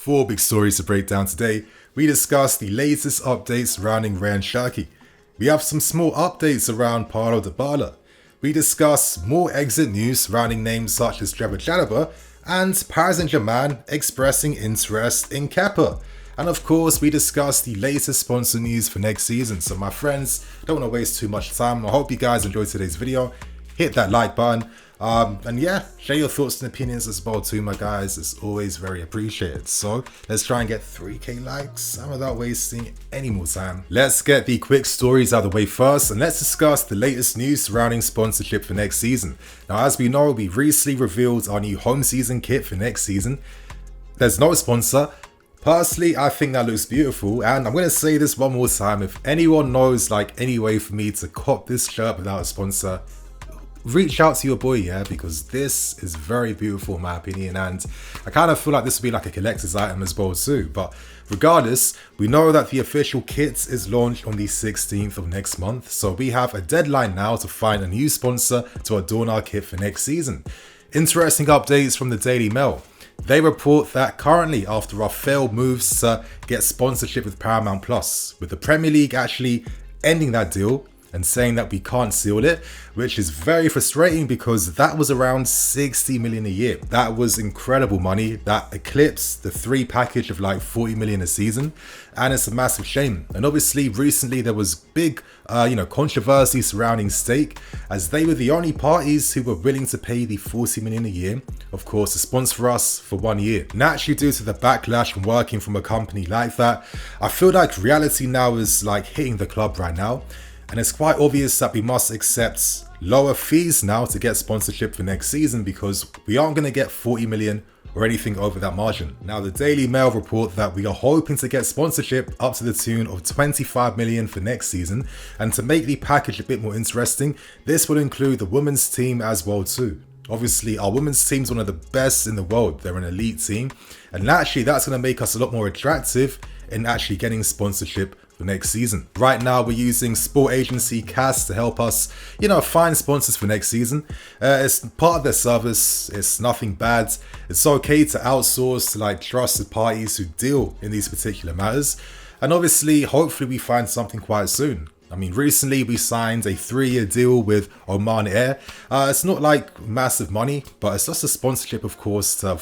4 big stories to break down today. We discuss the latest updates surrounding Cherki. We have some small updates around Paulo Dybala. We discuss more exit news surrounding names such as Dybala and Paris Saint-Germain expressing interest in Kepa. And of course, we discuss the latest sponsor news for next season. So my friends, don't want to waste too much time. I hope you guys enjoyed today's video. Hit that like button. And yeah, share your thoughts and opinions as well too, my guys. It's always very appreciated. So let's try and get 3k likes and without wasting any more time, let's get the quick stories out of the way first, and let's discuss the latest news surrounding sponsorship for next season. Now, as we know, we recently revealed our new home season kit for next season. There's no sponsor. Personally, I think that looks beautiful, and I'm going to say this one more time. If anyone knows like any way for me to cop this shirt without a sponsor, reach out to your boy, yeah, because this is very beautiful in my opinion, and I kind of feel like this would be like a collector's item as well too. But regardless, we know that the official kit is launched on the 16th of next month, so we have a deadline now to find a new sponsor to adorn our kit for next season. Interesting updates from the Daily Mail. They report that currently, after our failed moves to get sponsorship with Paramount Plus, with the Premier League actually ending that deal and saying that we can't seal it, which is very frustrating because that was around 60 million a year. That was incredible money that eclipsed the 3 package of like 40 million a season, and it's a massive shame. And obviously recently there was big controversy surrounding Stake, as they were the only parties who were willing to pay the 40 million a year, of course, to sponsor us for 1 year. Naturally, due to the backlash from working from a company like that, I feel like reality now is like hitting the club right now. And it's quite obvious that we must accept lower fees now to get sponsorship for next season, because we aren't going to get 40 million or anything over that margin. Now, the Daily Mail report that we are hoping to get sponsorship up to the tune of 25 million for next season. And to make the package a bit more interesting, this will include the women's team as well too. Obviously, our women's team is one of the best in the world. They're an elite team. And actually, that's going to make us a lot more attractive in actually getting sponsorship for next season. Right now, we're using sport agency CAS to help us, find sponsors for next season. It's part of their service. It's nothing bad. It's okay to outsource to like trusted parties who deal in these particular matters. And obviously, hopefully we find something quite soon. I mean, recently we signed a 3-year deal with Oman Air. It's not like massive money, but it's just a sponsorship, of course, to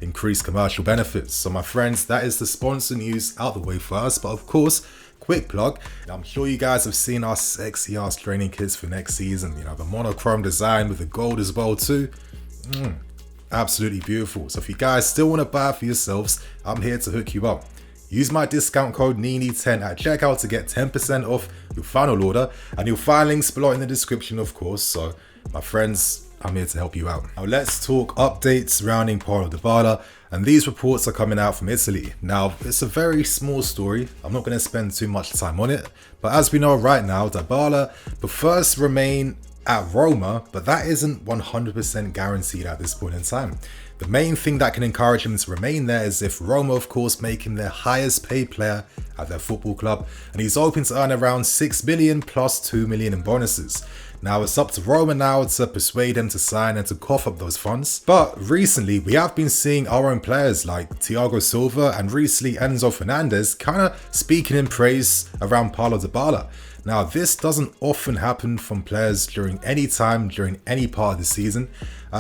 increase commercial benefits. So my friends, that is the sponsor news out the way first. But of course, quick plug, I'm sure you guys have seen our sexy ass training kits for next season. The monochrome design with the gold as well too. Absolutely beautiful. So if you guys still want to buy it for yourselves, I'm here to hook you up. Use my discount code NINI10 at checkout to get 10% off your final order, and you'll find links below in the description, of course. So my friends, I'm here to help you out. Now let's talk updates surrounding Paulo Dybala, and these reports are coming out from Italy. Now, it's a very small story. I'm not going to spend too much time on it, but as we know right now, Dybala prefers to remain at Roma, but that isn't 100% guaranteed at this point in time. The main thing that can encourage him to remain there is if Roma, of course, make him their highest paid player at their football club, and he's hoping to earn around 6 million plus 2 million in bonuses. Now, it's up to Roma now to persuade him to sign and to cough up those funds. But recently, we have been seeing our own players like Thiago Silva and recently Enzo Fernandez kind of speaking in praise around Paulo Dybala. Now, this doesn't often happen from players during any time, during any part of the season.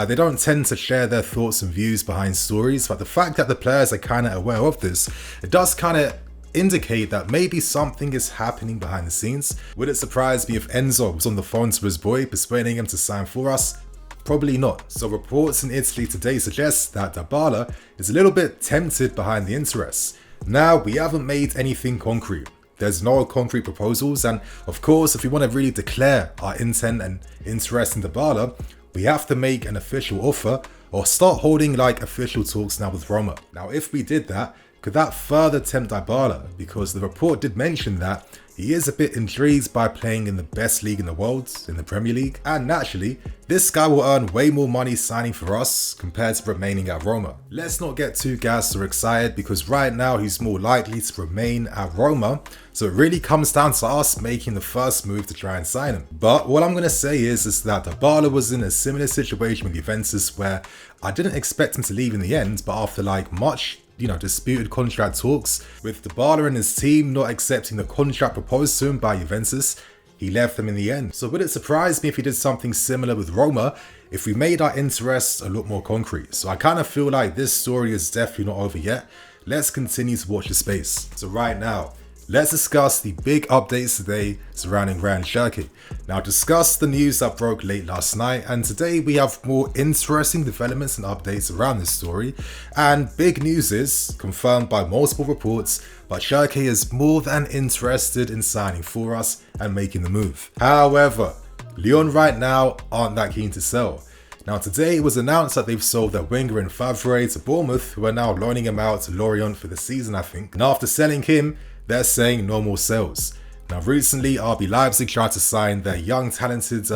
They don't tend to share their thoughts and views behind stories, but the fact that the players are kind of aware of this, it does kind of indicate that maybe something is happening behind the scenes. Would it surprise me if Enzo was on the phone to his boy, persuading him to sign for us? Probably not. So reports in Italy today suggest that Dybala is a little bit tempted behind the interest. Now, we haven't made anything concrete. There's no concrete proposals, and of course, if we want to really declare our intent and interest in Dybala, we have to make an official offer or start holding like official talks now with Roma. Now, if we did that, could that further tempt Dybala? Because the report did mention that he is a bit intrigued by playing in the best league in the world, in the Premier League. And naturally, this guy will earn way more money signing for us compared to remaining at Roma. Let's not get too gassed or excited, because right now he's more likely to remain at Roma. So it really comes down to us making the first move to try and sign him. But what I'm going to say is that Dybala was in a similar situation with Juventus, where I didn't expect him to leave in the end, but after like much disputed contract talks, with Dybala and his team not accepting the contract proposed to him by Juventus. He left them in the end. So would it surprise me if he did something similar with Roma, if we made our interests a lot more concrete? So I kind of feel like this story is definitely not over yet. Let's continue to watch the space. So right now, let's discuss the big updates today surrounding Cherki. Now, discuss the news that broke late last night, and today we have more interesting developments and updates around this story. And big news is, confirmed by multiple reports, but Cherki is more than interested in signing for us and making the move. However, Lyon right now aren't that keen to sell. Now today it was announced that they've sold their winger in Favre to Bournemouth, who are now loaning him out to Lorient for the season, I think. And after selling him, they're saying no more sales. Now recently, RB Leipzig tried to sign their young talented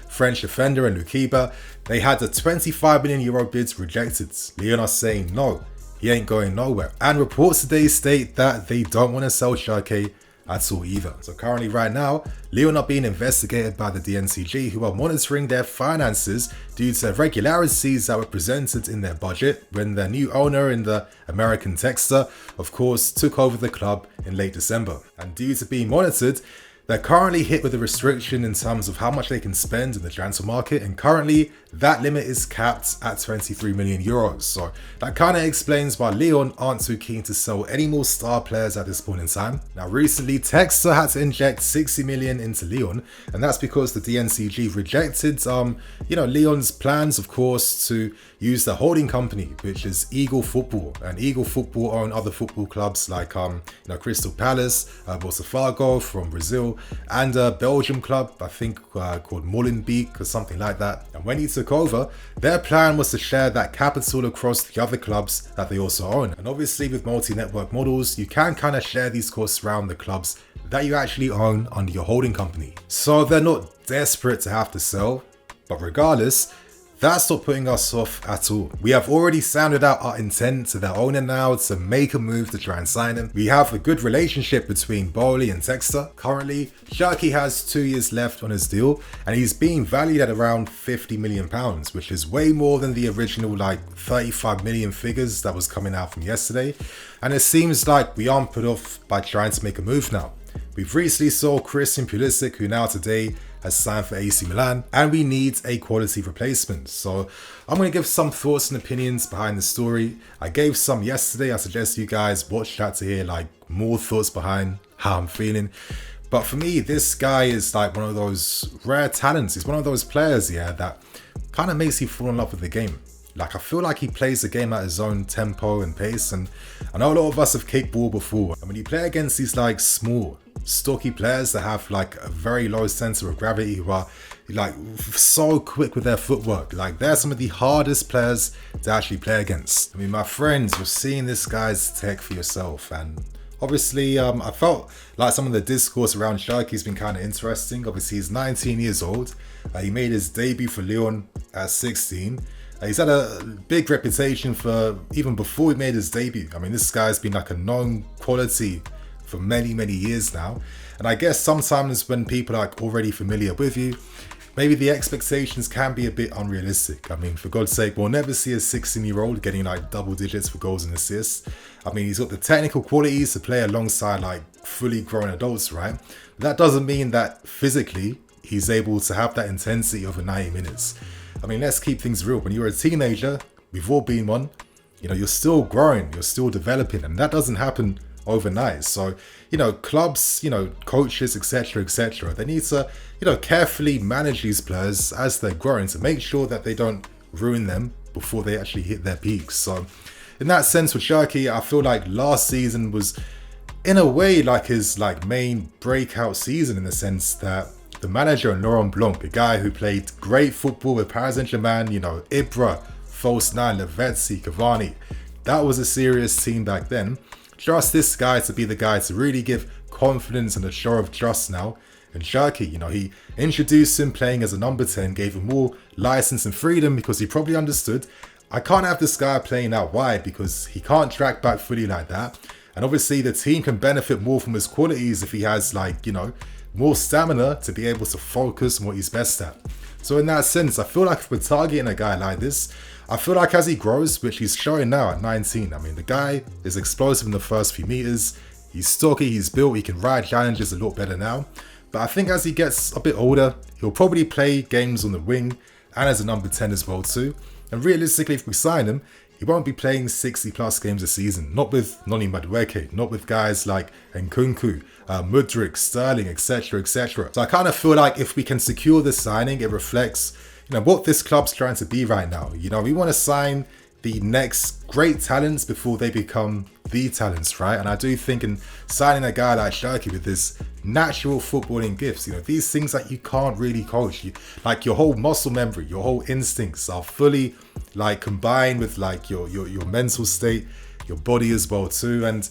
French defender in Kepa. They had the €25 million bids rejected. Lyon are saying no, he ain't going nowhere. And reports today state that they don't want to sell Cherki at all either. So currently right now, Lyon are being investigated by the DNCG, who are monitoring their finances due to irregularities that were presented in their budget when their new owner in the American Texter, of course, took over the club in late December. And due to being monitored, they're currently hit with a restriction in terms of how much they can spend in the transfer market, and currently that limit is capped at €23 million. So that kind of explains why Lyon aren't too keen to sell any more star players at this point in time. Now recently, Texter had to inject 60 million into Lyon, and that's because the DNCG rejected Lyon's plans, of course, to use the holding company, which is Eagle Football. And Eagle Football own other football clubs like Crystal Palace, Botafogo from Brazil, and a Belgium club, I think called Molenbeek or something like that. And when he took over, their plan was to share that capital across the other clubs that they also own. And obviously with multi-network models, you can kind of share these costs around the clubs that you actually own under your holding company. So they're not desperate to have to sell, but regardless, that's not putting us off at all. We have already sounded out our intent to their owner now to make a move to try and sign him. We have a good relationship between Bowley and Texter. Currently, Cherki has 2 years left on his deal, and he's being valued at around £50 million, which is way more than the original 35 million figures that was coming out from yesterday. And it seems like we aren't put off by trying to make a move now. We've recently saw Christian Pulisic, who now today has signed for AC Milan, and we need a quality replacement. So I'm going to give some thoughts and opinions behind the story. I gave some yesterday. I suggest you guys watch that to hear more thoughts behind how I'm feeling. But for me, this guy is one of those rare talents. He's one of those players, that kind of makes you fall in love with the game. I feel like he plays the game at his own tempo and pace, and I know a lot of us have kicked ball before. And when you play against these small, stocky players that have a very low center of gravity, who are so quick with their footwork, they're some of the hardest players to actually play against. I mean, my friends, you're seeing this guy's tech for yourself, and obviously I felt like some of the discourse around Cherki has been kind of interesting. Obviously he's 19 years old. He made his debut for Lyon at 16. He's had a big reputation for even before he made his debut. I mean, this guy's been a known quality for many, many years now. And I guess sometimes when people are already familiar with you, maybe the expectations can be a bit unrealistic. I mean, for God's sake, we'll never see a 16-year-old getting double digits for goals and assists. I mean, he's got the technical qualities to play alongside fully grown adults, right? But that doesn't mean that physically he's able to have that intensity over 90 minutes. I mean, let's keep things real. When you're a teenager, we've all been one, you're still growing, you're still developing, and that doesn't happen overnight. So, clubs, coaches, etc., they need to, carefully manage these players as they're growing to make sure that they don't ruin them before they actually hit their peaks. So, in that sense, with Cherki, I feel like last season was, in a way, his main breakout season, in the sense that the manager, Laurent Blanc, a guy who played great football with Paris Saint-Germain, Ibra, false nine, Lavezzi, Cavani. That was a serious team back then. Trust this guy to be the guy to really give confidence and a show of trust now. And Cherki, he introduced him playing as a number 10, gave him more license and freedom because he probably understood, I can't have this guy playing out wide because he can't track back fully like that. And obviously the team can benefit more from his qualities if he has more stamina to be able to focus on what he's best at. So in that sense, I feel like if we're targeting a guy like this, I feel like as he grows, which he's showing now at 19, I mean, the guy is explosive in the first few meters. He's stocky, he's built, he can ride challenges a lot better now. But I think as he gets a bit older, he'll probably play games on the wing and as a number 10 as well too. And realistically, if we sign him, he won't be playing 60 plus games a season. Not with Noni Madueke, not with guys like Nkunku, Mudryk, Sterling, etc, etc. So I kind of feel like if we can secure this signing, it reflects, what this club's trying to be right now. We want to sign the next great talents before they become the talents, right? And I do think in signing a guy like Cherki with this natural footballing gifts, these things that you can't really coach, like your whole muscle memory, your whole instincts are fully combined with your mental state, your body as well too. And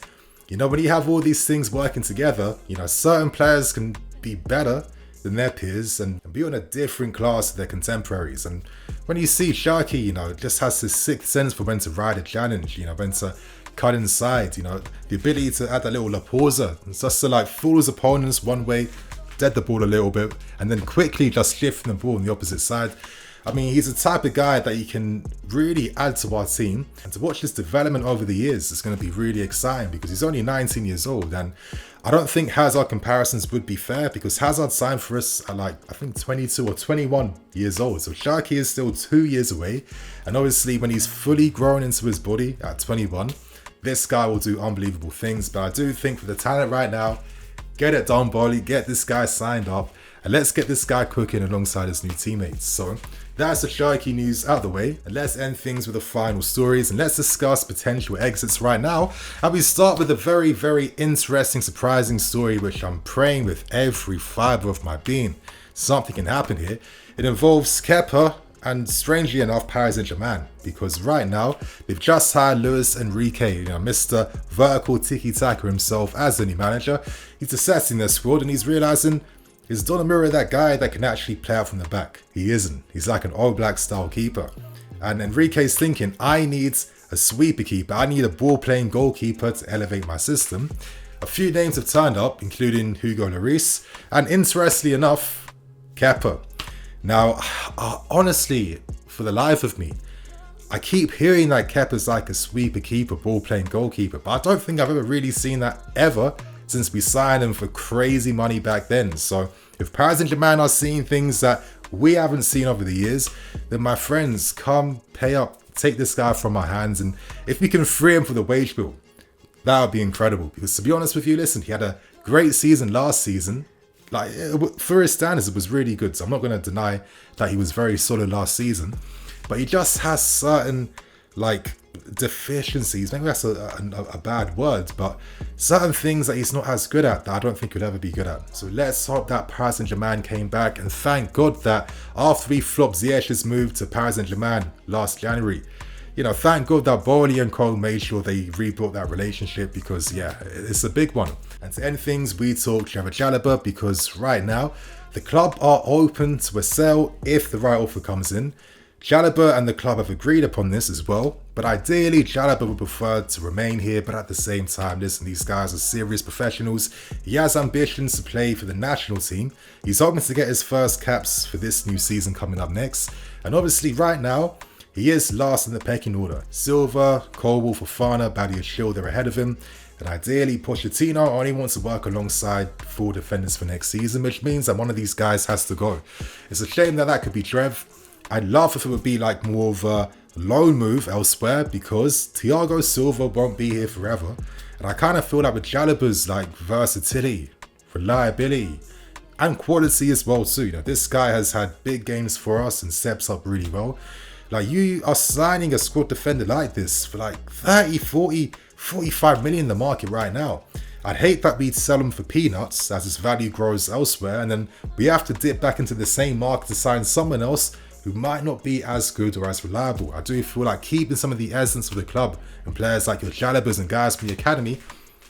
when you have all these things working together, certain players can be better than their peers and be on a different class to their contemporaries. And when you see Cherki, just has this sixth sense for when to ride a challenge, when to cut inside, the ability to add that little la pausa, just to fool his opponents one way, dead the ball a little bit, and then quickly just shifting the ball on the opposite side. I mean, he's the type of guy that you can really add to our team, and to watch his development over the years is going to be really exciting because he's only 19 years old, and I don't think Hazard comparisons would be fair because Hazard signed for us at I think 22 or 21 years old. So Cherki is still 2 years away, and obviously when he's fully grown into his body at 21, this guy will do unbelievable things. But I do think for the talent right now, get it done, Bolly, get this guy signed up, and let's get this guy cooking alongside his new teammates. So that's the Cherki news out of the way, and let's end things with the final stories, and let's discuss potential exits right now. And we start with a very, very interesting, surprising story, which I'm praying with every fibre of my being something can happen here. It involves Kepa and, strangely enough, Paris Saint-Germain, because right now they've just hired Luis Enrique, Mr. Vertical Tiki-Taka himself, as the new manager. He's assessing their squad and he's realizing, is Donnarumma that guy that can actually play out from the back? He isn't. He's like an All Black style keeper. And Enrique's thinking, I need a sweeper keeper. I need a ball-playing goalkeeper to elevate my system. A few names have turned up, including Hugo Lloris, and interestingly enough, Kepa. Now, honestly, for the life of me, I keep hearing that Kepa's like a sweeper keeper, ball-playing goalkeeper, but I don't think I've ever really seen that ever since we signed him for crazy money back then. So if Paris Saint-Germain are seeing things that we haven't seen over the years, then my friends, come pay up, take this guy from my hands, and if we can free him for the wage bill, that would be incredible. Because to be honest with you, listen, he had a great season last season. For his standards, it was really good. So I'm not going to deny that he was very solid last season, but he just has certain deficiencies. Maybe that's a bad word, but certain things that he's not as good at that I don't think he'll ever be good at. So let's hope that Paris Saint-Germain came back, and thank God that after we flopped Ziyech's move to Paris Saint-Germain last January, thank God that Bowley and Cole made sure they rebuilt that relationship, because yeah, it's a big one. And to end things, we talk Trevor Chalobah, because right now the club are open to a sale if the right offer comes in. Chalobah and the club have agreed upon this as well, but ideally Chalobah would prefer to remain here. But at the same time, listen, these guys are serious professionals. He has ambitions to play for the national team. He's hoping to get his first caps for this new season coming up next, and obviously right now he is last in the pecking order. Silva, Colwill, Fofana, Badiashile, they're ahead of him. And ideally, Pochettino only wants to work alongside 4 defenders for next season, which means that one of these guys has to go. It's a shame that could be Trev. I'd love if it would be more of a loan move elsewhere, because Thiago Silva won't be here forever. And I kind of feel like with Chalobah's versatility, reliability, and quality as well too. This guy has had big games for us and steps up really well. You are signing a squad defender like this for 30, 40, 45 million in the market right now. I'd hate that we'd sell him for peanuts as his value grows elsewhere, and then we have to dip back into the same market to sign someone else who might not be as good or as reliable. I do feel like keeping some of the essence of the club and players like your Chalobahs and guys from the academy,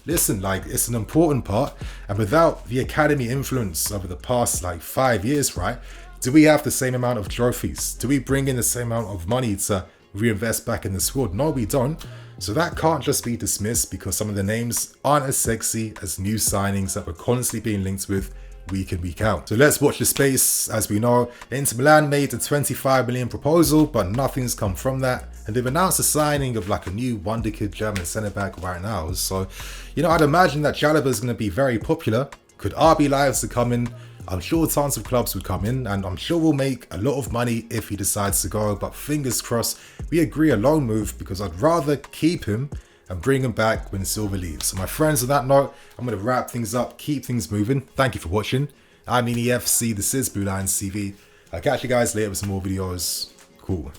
listen, it's an important part. And without the academy influence over the past 5 years, right? Do we have the same amount of trophies? Do we bring in the same amount of money to reinvest back in the squad? No, we don't. So that can't just be dismissed because some of the names aren't as sexy as new signings that we're constantly being linked with week in, week out. So let's watch the space. As we know, Inter Milan made a 25 million proposal, but nothing's come from that. And they've announced the signing of like a new wonder kid German centre-back right now. So, I'd imagine that Chalobah is going to be very popular. Could RB Leipzig come in? I'm sure tons of clubs would come in, and I'm sure we'll make a lot of money if he decides to go. But fingers crossed, we agree a loan move, because I'd rather keep him and bring him back when Silva leaves. So my friends, on that note, I'm going to wrap things up, keep things moving. Thank you for watching. I'm EFC, this is Blue Lions TV. I'll catch you guys later with some more videos. Cool.